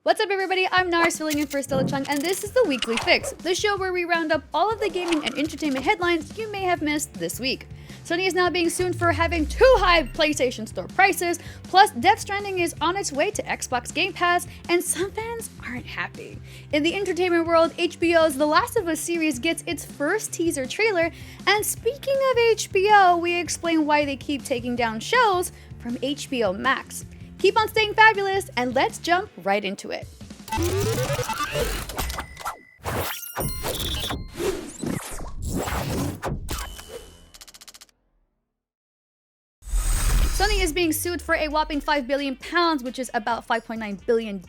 What's up, everybody? I'm Nars, filling in for Stella Chung, and this is the Weekly Fix, the show where we round up all of the gaming and entertainment headlines you may have missed this week. Sony is now being sued for having too high PlayStation Store prices, plus Death Stranding is on its way to Xbox Game Pass, and some fans aren't happy. In the entertainment world, HBO's The Last of Us series gets its first teaser trailer, and speaking of HBO, we explain why they keep taking down shows from HBO Max. Keep on staying fabulous, and let's jump right into it. Sony is being sued for a whopping £5 billion, which is about $5.9 billion,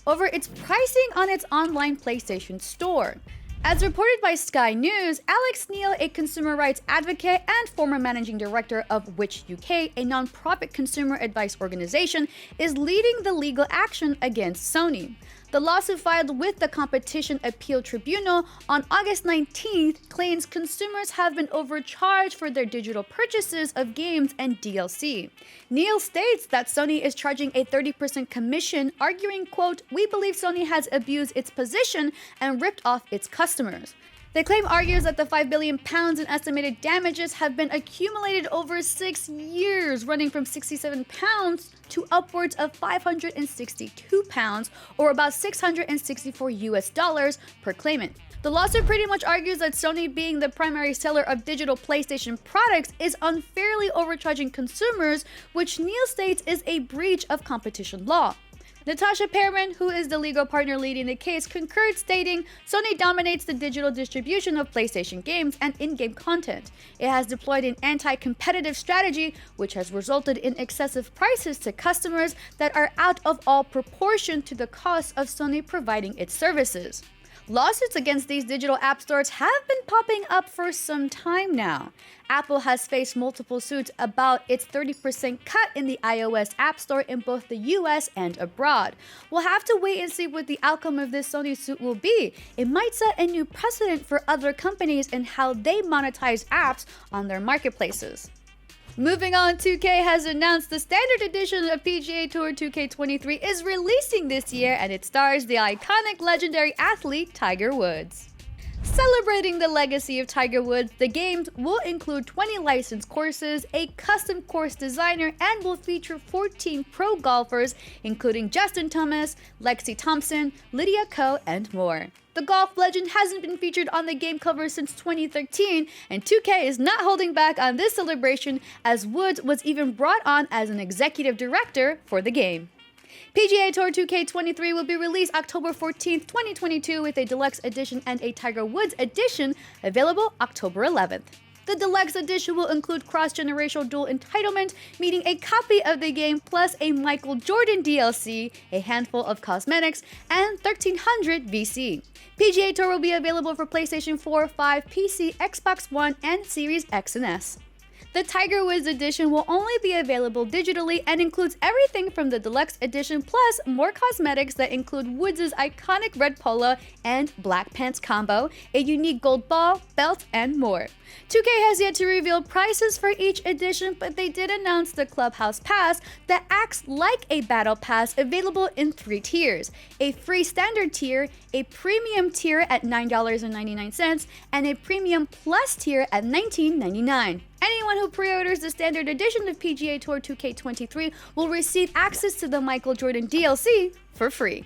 over its pricing on its online PlayStation Store. As reported by Sky News, Alex Neil, a consumer rights advocate and former managing director of Which UK, a non-profit consumer advice organization, is leading the legal action against Sony. The lawsuit filed with the Competition Appeal Tribunal on August 19th claims consumers have been overcharged for their digital purchases of games and DLC. Neil states that Sony is charging a 30% commission, arguing, quote, "We believe Sony has abused its position and ripped off its customers." The claim argues that the £5 billion in estimated damages have been accumulated over 6 years, running from £67 to upwards of £562, or about $664 per claimant. The lawsuit pretty much argues that Sony, being the primary seller of digital PlayStation products, is unfairly overcharging consumers, which Neil states is a breach of competition law. Natasha Perman, who is the legal partner leading the case, concurred, stating, "Sony dominates the digital distribution of PlayStation games and in-game content. It has deployed an anti-competitive strategy, which has resulted in excessive prices to customers that are out of all proportion to the cost of Sony providing its services." Lawsuits against these digital app stores have been popping up for some time now. Apple has faced multiple suits about its 30% cut in the iOS App Store in both the US and abroad. We'll have to wait and see what the outcome of this Sony suit will be. It might set a new precedent for other companies and how they monetize apps on their marketplaces. Moving on, 2K has announced the standard edition of PGA Tour 2K23 is releasing this year, and it stars the iconic legendary athlete Tiger Woods. Celebrating the legacy of Tiger Woods, the games will include 20 licensed courses, a custom course designer, and will feature 14 pro golfers, including Justin Thomas, Lexi Thompson, Lydia Ko, and more. The golf legend hasn't been featured on the game cover since 2013, and 2K is not holding back on this celebration, as Woods was even brought on as an executive director for the game. PGA Tour 2K23 will be released October 14th, 2022, with a deluxe edition and a Tiger Woods edition available October 11th. The deluxe edition will include cross-generational dual entitlement, meaning a copy of the game plus a Michael Jordan DLC, a handful of cosmetics, and 1300 VC. PGA Tour will be available for PlayStation 4, 5, PC, Xbox One, and Series X and S. The Tiger Woods edition will only be available digitally and includes everything from the deluxe edition plus more cosmetics that include Woods' iconic red polo and black pants combo, a unique gold ball, belt, and more. 2K has yet to reveal prices for each edition, but they did announce the Clubhouse Pass that acts like a battle pass, available in 3 tiers: a free standard tier, a premium tier at $9.99, and a premium plus tier at $19.99. Anyone who pre-orders the standard edition of PGA Tour 2K23 will receive access to the Michael Jordan DLC for free.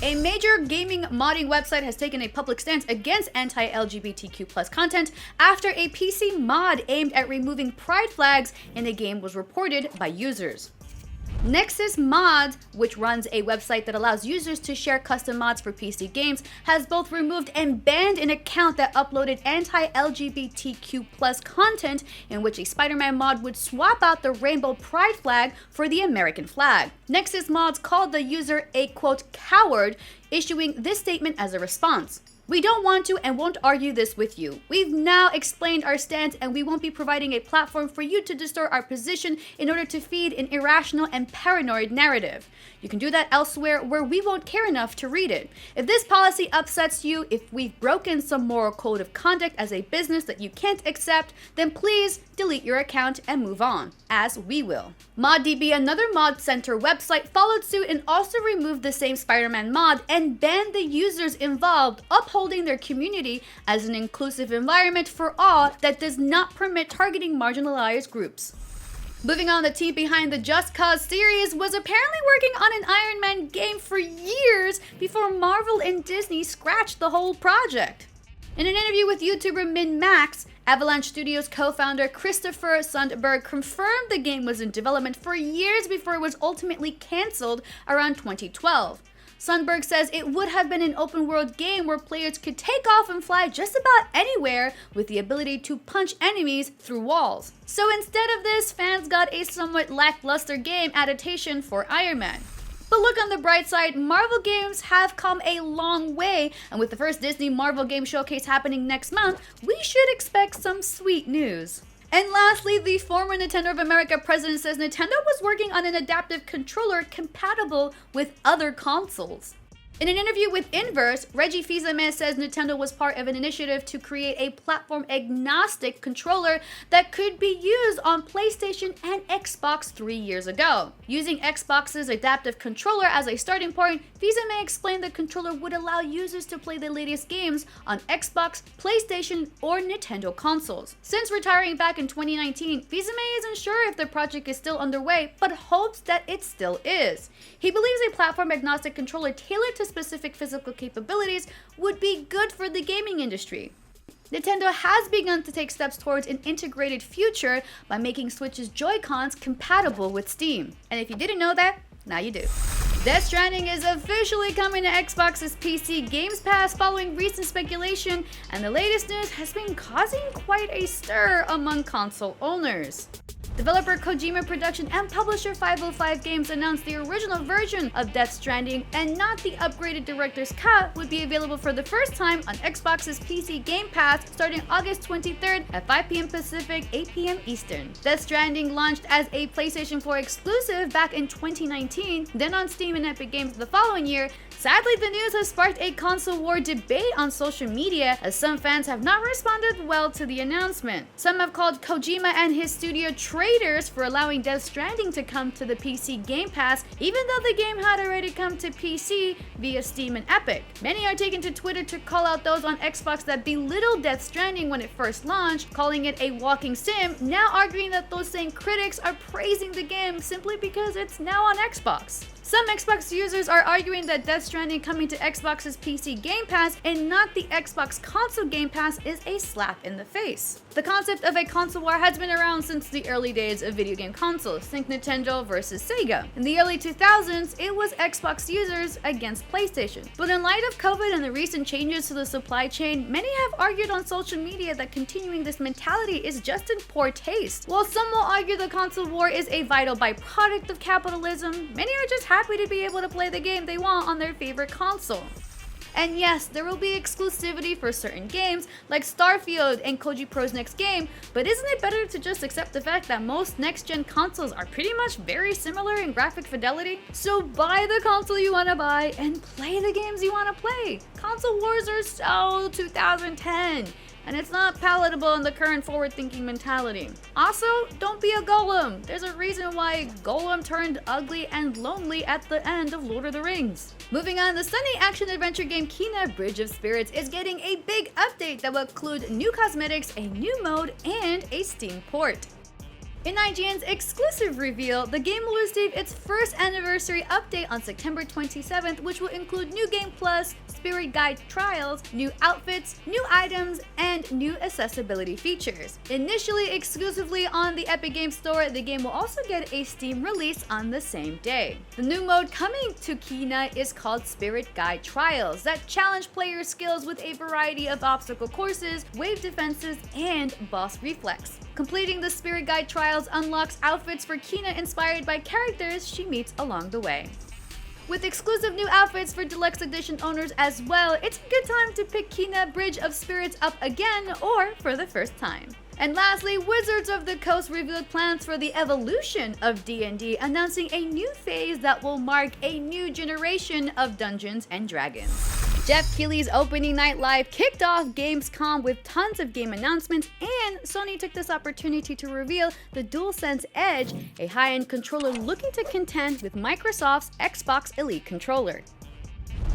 A major gaming modding website has taken a public stance against anti-LGBTQ+ content after a PC mod aimed at removing pride flags in a game was reported by users. Nexus Mods, which runs a website that allows users to share custom mods for PC games, has both removed and banned an account that uploaded anti-LGBTQ+ content in which a Spider-Man mod would swap out the rainbow pride flag for the American flag. Nexus Mods called the user a, quote, "coward," issuing this statement as a response. We don't want to and won't argue this with you. We've now explained our stance and we won't be providing a platform for you to distort our position in order to feed an irrational and paranoid narrative. You can do that elsewhere where we won't care enough to read it. If this policy upsets you, if we've broken some moral code of conduct as a business that you can't accept, then please delete your account and move on, as we will. ModDB, another mod center website, followed suit and also removed the same Spider-Man mod and banned the users involved, upholding their community as an inclusive environment for all that does not permit targeting marginalized groups. Moving on, the team behind the Just Cause series was apparently working on an Iron Man game for years before Marvel and Disney scratched the whole project. In an interview with YouTuber MinMax, Avalanche Studios co-founder Christopher Sundberg confirmed the game was in development for years before it was ultimately cancelled around 2012. Sundberg says it would have been an open-world game where players could take off and fly just about anywhere with the ability to punch enemies through walls. So instead of this, fans got a somewhat lackluster game adaptation for Iron Man. But look on the bright side, Marvel games have come a long way, and with the first Disney Marvel game showcase happening next month, we should expect some sweet news. And lastly, the former Nintendo of America president says Nintendo was working on an adaptive controller compatible with other consoles. In an interview with Inverse, Reggie Fils-Aimé says Nintendo was part of an initiative to create a platform-agnostic controller that could be used on PlayStation and Xbox 3 years ago. Using Xbox's adaptive controller as a starting point, Fils-Aimé explained the controller would allow users to play the latest games on Xbox, PlayStation, or Nintendo consoles. Since retiring back in 2019, Fils-Aimé isn't sure if the project is still underway, but hopes that it still is. He believes a platform-agnostic controller tailored to specific physical capabilities would be good for the gaming industry. Nintendo has begun to take steps towards an integrated future by making Switch's Joy-Cons compatible with Steam. And if you didn't know that, now you do. Death Stranding is officially coming to Xbox's PC Games Pass following recent speculation, and the latest news has been causing quite a stir among console owners. Developer Kojima Production and publisher 505 Games announced the original version of Death Stranding and not the upgraded director's cut would be available for the first time on Xbox's PC Game Pass starting August 23rd at 5 p.m. Pacific, 8 p.m. Eastern. Death Stranding launched as a PlayStation 4 exclusive back in 2019, then on Steam and Epic Games the following year. Sadly, the news has sparked a console war debate on social media as some fans have not responded well to the announcement. Some have called Kojima and his studio traitors for allowing Death Stranding to come to the PC Game Pass even though the game had already come to PC via Steam and Epic. Many are taken to Twitter to call out those on Xbox that belittled Death Stranding when it first launched, calling it a walking sim, now arguing that those same critics are praising the game simply because it's now on Xbox. Some Xbox users are arguing that Death Stranding coming to Xbox's PC Game Pass and not the Xbox console Game Pass is a slap in the face. The concept of a console war has been around since the early days of video game consoles, think Nintendo versus Sega. In the early 2000s, it was Xbox users against PlayStation. But in light of COVID and the recent changes to the supply chain, many have argued on social media that continuing this mentality is just in poor taste. While some will argue the console war is a vital byproduct of capitalism, many are just happy to be able to play the game they want on their favorite console. And yes, there will be exclusivity for certain games like Starfield and Koji Pro's next game, but isn't it better to just accept the fact that most next-gen consoles are pretty much very similar in graphic fidelity? So buy the console you want to buy and play the games you want to play. Console wars are so 2010. And it's not palatable in the current forward-thinking mentality. Also, don't be a golem. There's a reason why Golem turned ugly and lonely at the end of Lord of the Rings. Moving on, the Sony action-adventure game Kena Bridge of Spirits is getting a big update that will include new cosmetics, a new mode, and a Steam port. In IGN's exclusive reveal, the game will receive its first anniversary update on September 27th, which will include new game plus, Spirit Guide trials, new outfits, new items, and new accessibility features. Initially exclusively on the Epic Games Store, the game will also get a Steam release on the same day. The new mode coming to Kena is called Spirit Guide Trials that challenge player skills with a variety of obstacle courses, wave defenses, and boss reflex. Completing the Spirit Guide Trials unlocks outfits for Kena inspired by characters she meets along the way. With exclusive new outfits for Deluxe Edition owners as well, it's a good time to pick Kena Bridge of Spirits up again or for the first time. And lastly, Wizards of the Coast revealed plans for the evolution of D&D, announcing a new phase that will mark a new generation of Dungeons & Dragons. Jeff Keighley's opening night live kicked off gamescom with tons of game announcements, and Sony took this opportunity to reveal the DualSense Edge, a high-end controller looking to contend with Microsoft's Xbox Elite controller.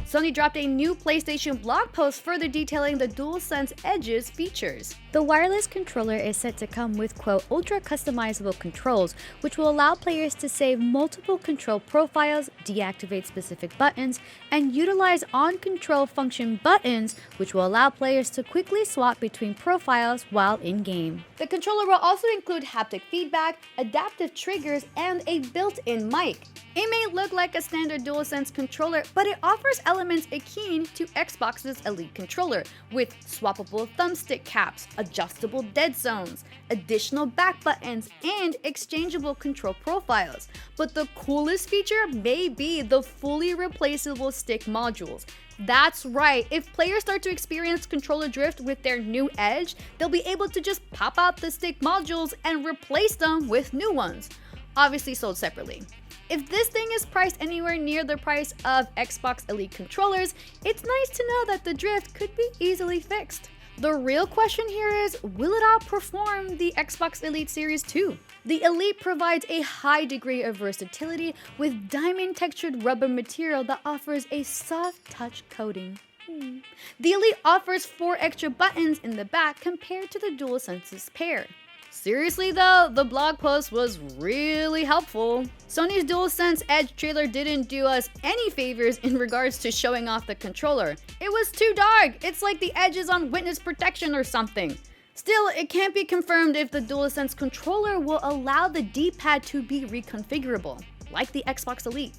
Sony dropped a new PlayStation blog post further detailing the DualSense Edge's features. The wireless controller is set to come with, quote, ultra customizable controls, which will allow players to save multiple control profiles, deactivate specific buttons, and utilize on-control function buttons, which will allow players to quickly swap between profiles while in-game. The controller will also include haptic feedback, adaptive triggers, and a built-in mic. It may look like a standard DualSense controller, but it offers elements akin to Xbox's Elite controller, with swappable thumbstick caps, adjustable dead zones, additional back buttons, and exchangeable control profiles. But the coolest feature may be the fully replaceable stick modules. That's right, if players start to experience controller drift with their new Edge, they'll be able to just pop out the stick modules and replace them with new ones, obviously sold separately. If this thing is priced anywhere near the price of Xbox Elite controllers, it's nice to know that the drift could be easily fixed. The real question here is, will it outperform the Xbox Elite Series 2? The Elite provides a high degree of versatility with diamond textured rubber material that offers a soft touch coating. The Elite offers 4 extra buttons in the back compared to the DualSense's pair. Seriously though, the blog post was really helpful. Sony's DualSense Edge trailer didn't do us any favors in regards to showing off the controller. It was too dark, it's like the Edge is on witness protection or something. Still, it can't be confirmed if the DualSense controller will allow the D-pad to be reconfigurable, like the Xbox Elite.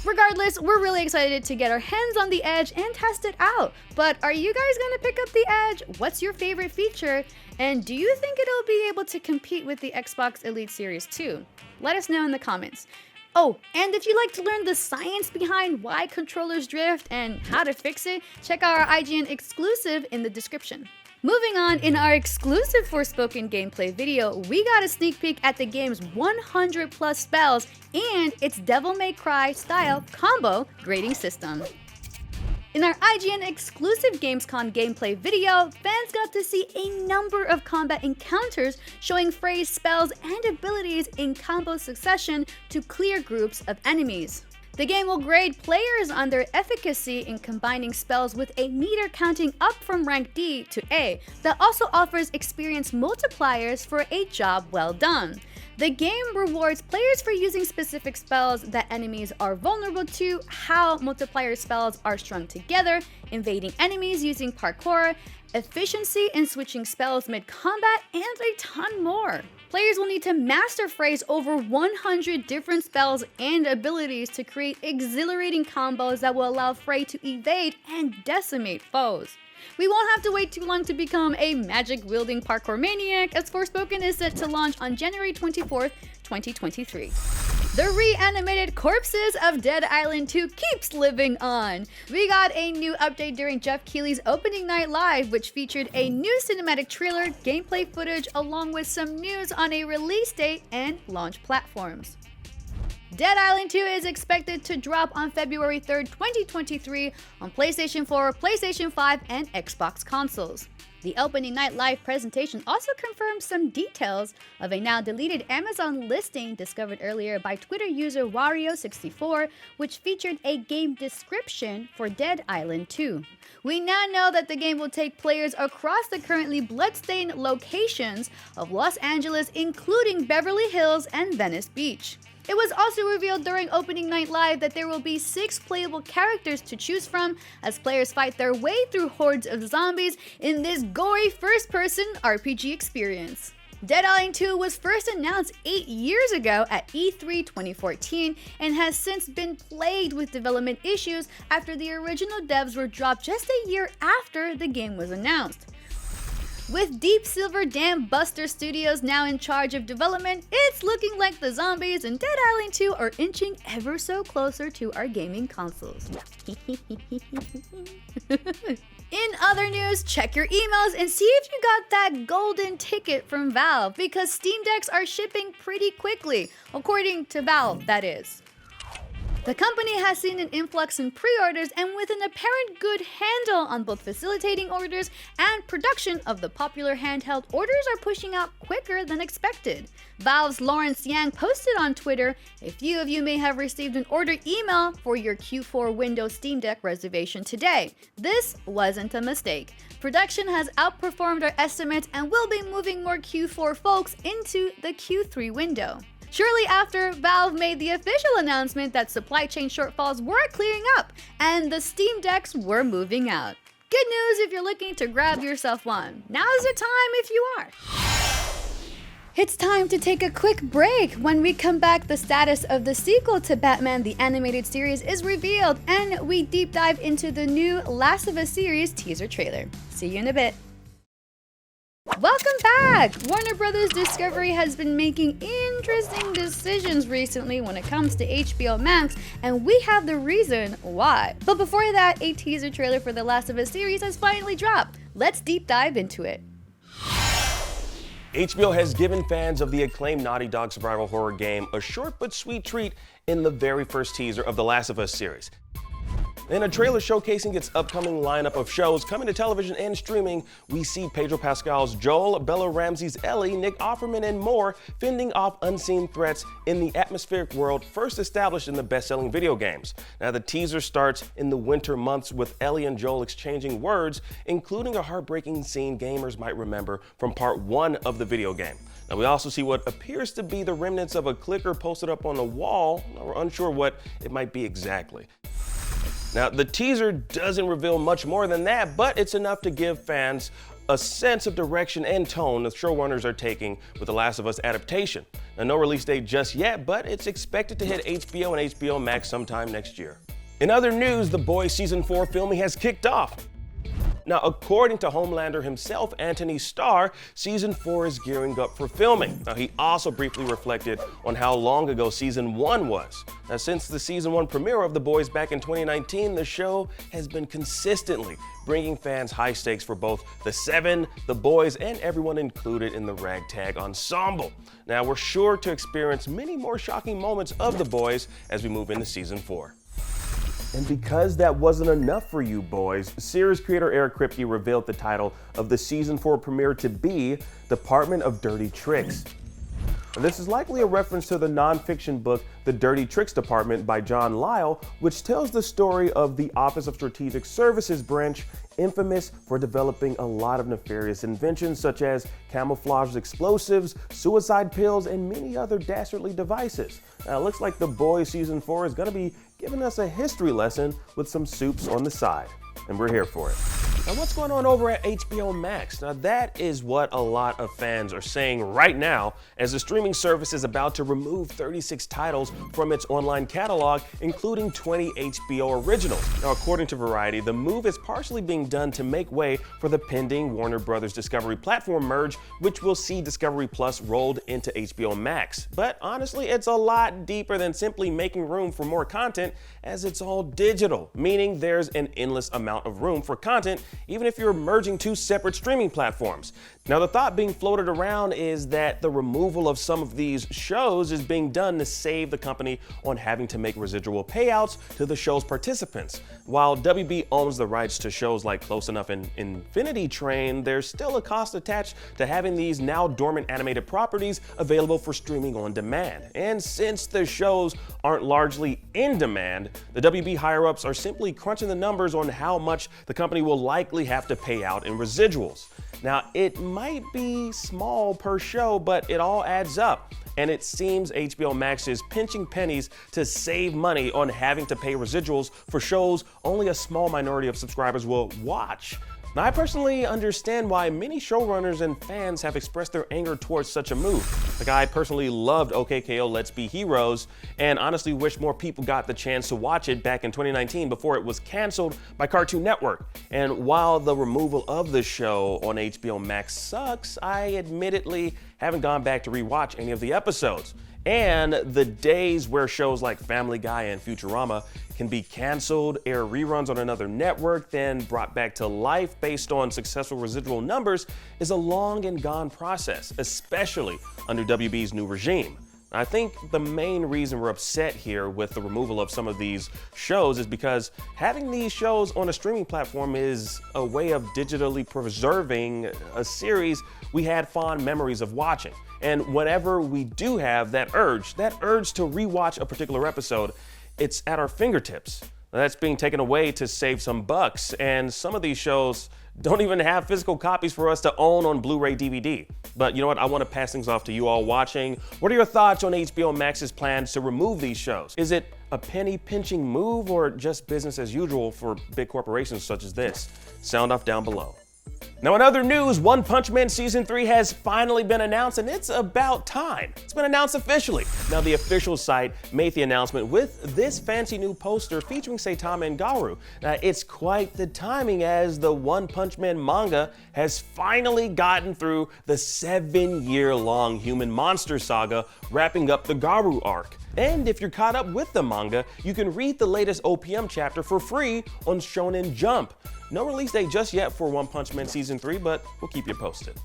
Regardless, we're really excited to get our hands on the Edge and test it out. But are you guys gonna pick up the Edge? What's your favorite feature? And do you think it'll be able to compete with the Xbox Elite Series 2? Let us know in the comments. Oh, and if you'd like to learn the science behind why controllers drift and how to fix it, check out our IGN exclusive in the description. Moving on, in our exclusive Forspoken gameplay video, we got a sneak peek at the game's 100 plus spells and its Devil May Cry style combo grading system. In our IGN exclusive Gamescom gameplay video, fans got to see a number of combat encounters showing FaZe spells and abilities in combo succession to clear groups of enemies. The game will grade players on their efficacy in combining spells with a meter counting up from rank D to A that also offers experience multipliers for a job well done. The game rewards players for using specific spells that enemies are vulnerable to, how multiplier spells are strung together, invading enemies using parkour, efficiency in switching spells mid-combat, and a ton more. Players will need to master FaZe over 100 different spells and abilities to create exhilarating combos that will allow FaZe to evade and decimate foes. We won't have to wait too long to become a magic-wielding parkour maniac, as Forspoken is set to launch on January 24th, 2023. The reanimated corpses of Dead Island 2 keeps living on. We got a new update during Jeff Keighley's opening night live, which featured a new cinematic trailer, gameplay footage, along with some news on a release date and launch platforms. Dead Island 2 is expected to drop on February 3rd, 2023 on PlayStation 4, PlayStation 5, and Xbox consoles. The opening night live presentation also confirmed some details of a now deleted Amazon listing discovered earlier by Twitter user Wario64, which featured a game description for Dead Island 2. We now know that the game will take players across the currently bloodstained locations of Los Angeles, including Beverly Hills and Venice Beach. It was also revealed during opening night live that there will be 6 playable characters to choose from as players fight their way through hordes of zombies in this gory first-person RPG experience. Dead Island 2 was first announced 8 years ago at E3 2014 and has since been plagued with development issues after the original devs were dropped just a year after the game was announced. With Deep Silver Dam Buster Studios now in charge of development, it's looking like the zombies in Dead Island 2 are inching ever so closer to our gaming consoles. In other news, check your emails and see if you got that golden ticket from Valve, because Steam Decks are shipping pretty quickly, according to Valve, that is. The company has seen an influx in pre-orders, and with an apparent good handle on both facilitating orders and production of the popular handheld, orders are pushing out quicker than expected. Valve's Lawrence Yang posted on Twitter, "A few of you may have received an order email for your Q4 Windows Steam Deck reservation today. This wasn't a mistake. Production has outperformed our estimates and will be moving more Q4 folks into the Q3 window." Shortly after, Valve made the official announcement that supply chain shortfalls were clearing up and the Steam Decks were moving out. Good news if you're looking to grab yourself one. Now's the time if you are. It's time to take a quick break. When we come back, the status of the sequel to Batman the Animated Series is revealed, and we deep dive into the new Last of Us series teaser trailer. See you in a bit. Welcome back! Warner Bros. Discovery has been making interesting decisions recently when it comes to HBO Max, and we have the reason why. But before that, a teaser trailer for the Last of Us series has finally dropped. Let's deep dive into it. HBO has given fans of the acclaimed Naughty Dog survival horror game a short but sweet treat in the very first teaser of the Last of Us series. In a trailer showcasing its upcoming lineup of shows coming to television and streaming, we see Pedro Pascal's Joel, Bella Ramsey's Ellie, Nick Offerman, and more fending off unseen threats in the atmospheric world first established in the best-selling video games. Now, the teaser starts in the winter months with Ellie and Joel exchanging words, including a heartbreaking scene gamers might remember from part 1 of the video game. Now, we also see what appears to be the remnants of a clicker posted up on the wall. We're unsure what it might be exactly. Now, the teaser doesn't reveal much more than that, but it's enough to give fans a sense of direction and tone the showrunners are taking with the Last of Us adaptation. Now, no release date just yet, but it's expected to hit HBO and HBO Max sometime next year. In other news, The Boys Season 4 filming has kicked off. Now, according to Homelander himself, Anthony Starr, Season 4 is gearing up for filming. Now, he also briefly reflected on how long ago Season 1 was. Now, since the Season 1 premiere of The Boys back in 2019, the show has been consistently bringing fans high stakes for both the Seven, The Boys, and everyone included in the ragtag ensemble. Now, we're sure to experience many more shocking moments of The Boys as we move into Season 4. And because that wasn't enough for you boys, series creator Eric Kripke revealed the title of the Season 4 premiere to be Department of Dirty Tricks. And this is likely a reference to the nonfiction book The Dirty Tricks Department by John Lyle, which tells the story of the Office of Strategic Services branch, infamous for developing a lot of nefarious inventions such as camouflaged explosives, suicide pills, and many other dastardly devices. Now, it looks like The Boys Season 4 is going to be giving us a history lesson with some soups on the side, and we're here for it. Now, what's going on over at HBO Max? Now, that is what a lot of fans are saying right now, as the streaming service is about to remove 36 titles from its online catalog, including 20 HBO originals. Now, according to Variety, the move is partially being done to make way for the pending Warner Bros. Discovery platform merge, which will see Discovery Plus rolled into HBO Max. But honestly, it's a lot deeper than simply making room for more content, as it's all digital, meaning there's an endless amount of room for content, even if you're merging two separate streaming platforms. Now, the thought being floated around is that the removal of some of these shows is being done to save the company on having to make residual payouts to the show's participants. While WB owns the rights to shows like Close Enough and Infinity Train, there's still a cost attached to having these now dormant animated properties available for streaming on demand. And since the shows aren't largely in demand, the WB higher-ups are simply crunching the numbers on how much the company will likely have to pay out in residuals. Now, it might be small per show, but it all adds up. And it seems HBO Max is pinching pennies to save money on having to pay residuals for shows only a small minority of subscribers will watch. Now, I personally understand why many showrunners and fans have expressed their anger towards such a move. Like, I personally loved OKKO Let's Be Heroes, and honestly wish more people got the chance to watch it back in 2019 before it was canceled by Cartoon Network. And while the removal of the show on HBO Max sucks, I admittedly haven't gone back to rewatch any of the episodes. And the days where shows like Family Guy and Futurama can be canceled, air reruns on another network, then brought back to life based on successful residual numbers is a long and gone process, especially under WB's new regime. I think the main reason we're upset here with the removal of some of these shows is because having these shows on a streaming platform is a way of digitally preserving a series we had fond memories of watching. And whenever we do have that urge to rewatch a particular episode, it's at our fingertips. That's being taken away to save some bucks, and some of these shows don't even have physical copies for us to own on Blu-ray DVD. But you know what? I want to pass things off to you all watching. What are your thoughts on HBO Max's plans to remove these shows? Is it a penny-pinching move or just business as usual for big corporations such as this? Sound off down below. Now, in other news, One Punch Man Season 3 has finally been announced, and it's about time. It's been announced officially. Now, the official site made the announcement with this fancy new poster featuring Saitama and Garou. Now, it's quite the timing as the One Punch Man manga has finally gotten through the 7-year-long human monster saga, wrapping up the Garou arc. And if you're caught up with the manga, you can read the latest OPM chapter for free on Shonen Jump. No release date just yet for One Punch Man Season 3, but we'll keep you posted.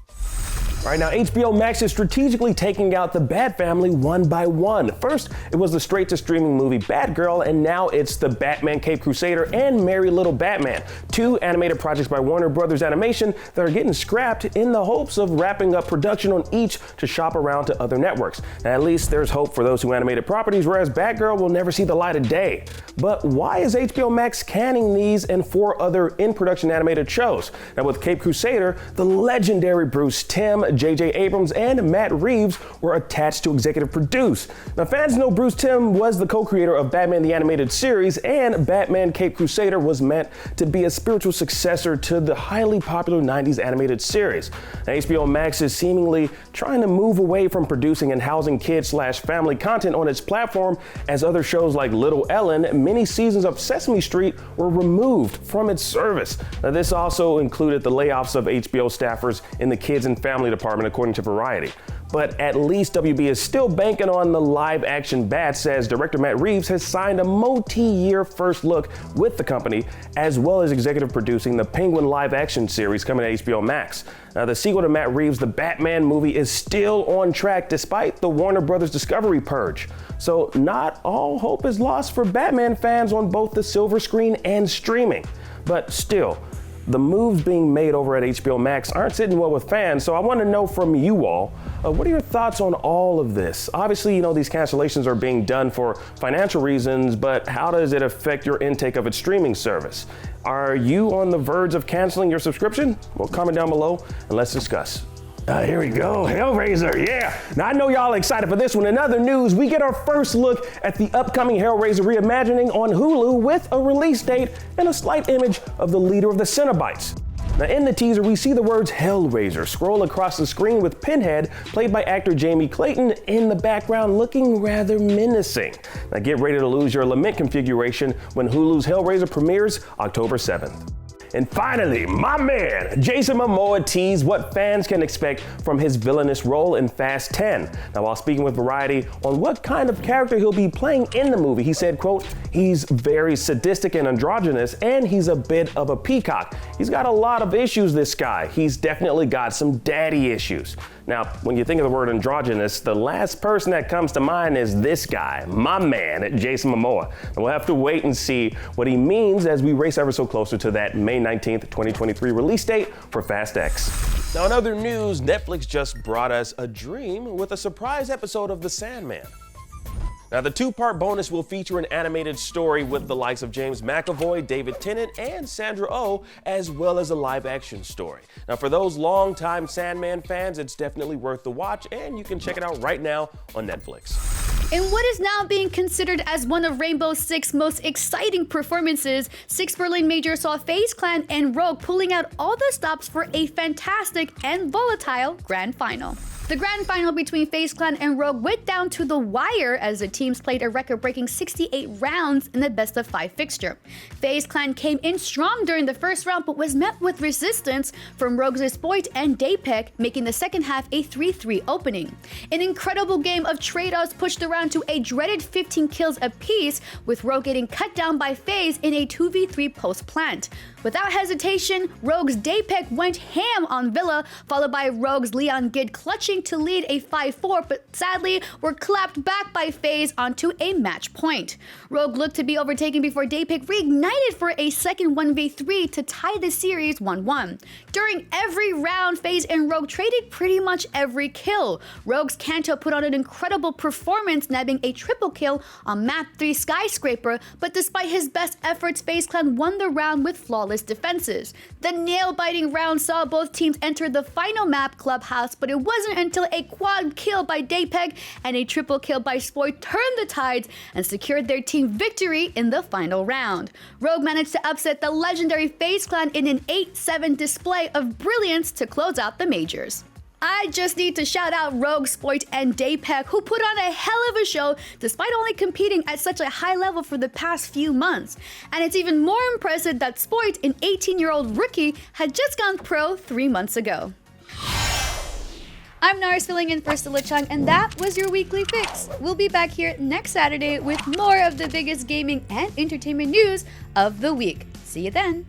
All right, now HBO Max is strategically taking out the Bat family one by one. First, it was the straight-to-streaming movie Batgirl, and now it's the Batman Caped Crusader and Merry Little Batman, two animated projects by Warner Brothers Animation that are getting scrapped in the hopes of wrapping up production on each to shop around to other networks. Now, at least there's hope for those who animated properties, whereas Batgirl will never see the light of day. But why is HBO Max canning these and 4 other in-production animated shows? Now, with Caped Crusader, the legendary Bruce Timm, J.J. Abrams, and Matt Reeves were attached to executive produce. Now, fans know Bruce Timm was the co-creator of Batman the Animated Series, and Batman Caped Crusader was meant to be a spiritual successor to the highly popular 90s animated series. Now, HBO Max is seemingly trying to move away from producing and housing kids/family content on its platform, as other shows like Little Ellen, many seasons of Sesame Street were removed from its service. Now, this also included the layoffs of HBO staffers in the kids and family department, according to Variety. But at least WB is still banking on the live-action Bats, as director Matt Reeves has signed a multi-year first look with the company, as well as executive producing the Penguin live-action series coming to HBO Max. Now, the sequel to Matt Reeves' The Batman movie is still on track despite the Warner Brothers Discovery purge. So not all hope is lost for Batman fans on both the silver screen and streaming. But still, the moves being made over at HBO Max aren't sitting well with fans, so I want to know from you all, what are your thoughts on all of this? Obviously, you know, these cancellations are being done for financial reasons, but how does it affect your intake of its streaming service? Are you on the verge of canceling your subscription? Well, comment down below and let's discuss. Here we go, Hellraiser, yeah! Now, I know y'all are excited for this one. In other news, we get our first look at the upcoming Hellraiser reimagining on Hulu with a release date and a slight image of the leader of the Cenobites. Now, in the teaser, we see the words Hellraiser scroll across the screen with Pinhead, played by actor Jamie Clayton, in the background looking rather menacing. Now, get ready to lose your lament configuration when Hulu's Hellraiser premieres October 7th. And finally, my man, Jason Momoa teased what fans can expect from his villainous role in Fast 10. Now, while speaking with Variety on what kind of character he'll be playing in the movie, he said, quote, "He's very sadistic and androgynous, and he's a bit of a peacock. He's got a lot of issues, this guy. He's definitely got some daddy issues." Now, when you think of the word androgynous, the last person that comes to mind is this guy, my man, Jason Momoa. And we'll have to wait and see what he means as we race ever so closer to that May 19th, 2023 release date for Fast X. Now, in other news, Netflix just brought us a dream with a surprise episode of The Sandman. Now, the 2-part bonus will feature an animated story with the likes of James McAvoy, David Tennant, and Sandra Oh, as well as a live-action story. Now, for those longtime Sandman fans, it's definitely worth the watch, and you can check it out right now on Netflix. In what is now being considered as one of Rainbow Six's most exciting performances, 6 Berlin Major saw FaZe Clan and Rogue pulling out all the stops for a fantastic and volatile grand final. The grand final between FaZe Clan and Rogue went down to the wire as the teams played a record-breaking 68 rounds in the best-of-5 fixture. FaZe Clan came in strong during the first round but was met with resistance from Rogue's Spoit and Daypek, making the second half a 3-3 opening. An incredible game of trade-offs pushed the round to a dreaded 15 kills apiece, with Rogue getting cut down by FaZe in a 2v3 post-plant. Without hesitation, Rogue's Daypek went ham on Villa, followed by Rogue's Leon Gid clutching to lead a 5-4, but sadly were clapped back by FaZe onto a match point. Rogue looked to be overtaken before Daypek reignited for a second 1v3 to tie the series 1-1. During every round, FaZe and Rogue traded pretty much every kill. Rogue's Kanto put on an incredible performance, nabbing a triple kill on map 3 Skyscraper, but despite his best efforts, FaZe Clan won the round with flawless defenses. The nail-biting round saw both teams enter the final map, Clubhouse, but it wasn't until a quad kill by Daypek and a triple kill by Spoit turned the tides and secured their team victory in the final round. Rogue managed to upset the legendary FaZe Clan in an 8-7 display of brilliance to close out the majors. I just need to shout out Rogue, Spoit, and Daypek, who put on a hell of a show despite only competing at such a high level for the past few months. And it's even more impressive that Spoit, an 18-year-old rookie, had just gone pro 3 months ago. I'm Nars filling in for Stella Chung, and that was your weekly fix. We'll be back here next Saturday with more of the biggest gaming and entertainment news of the week. See you then.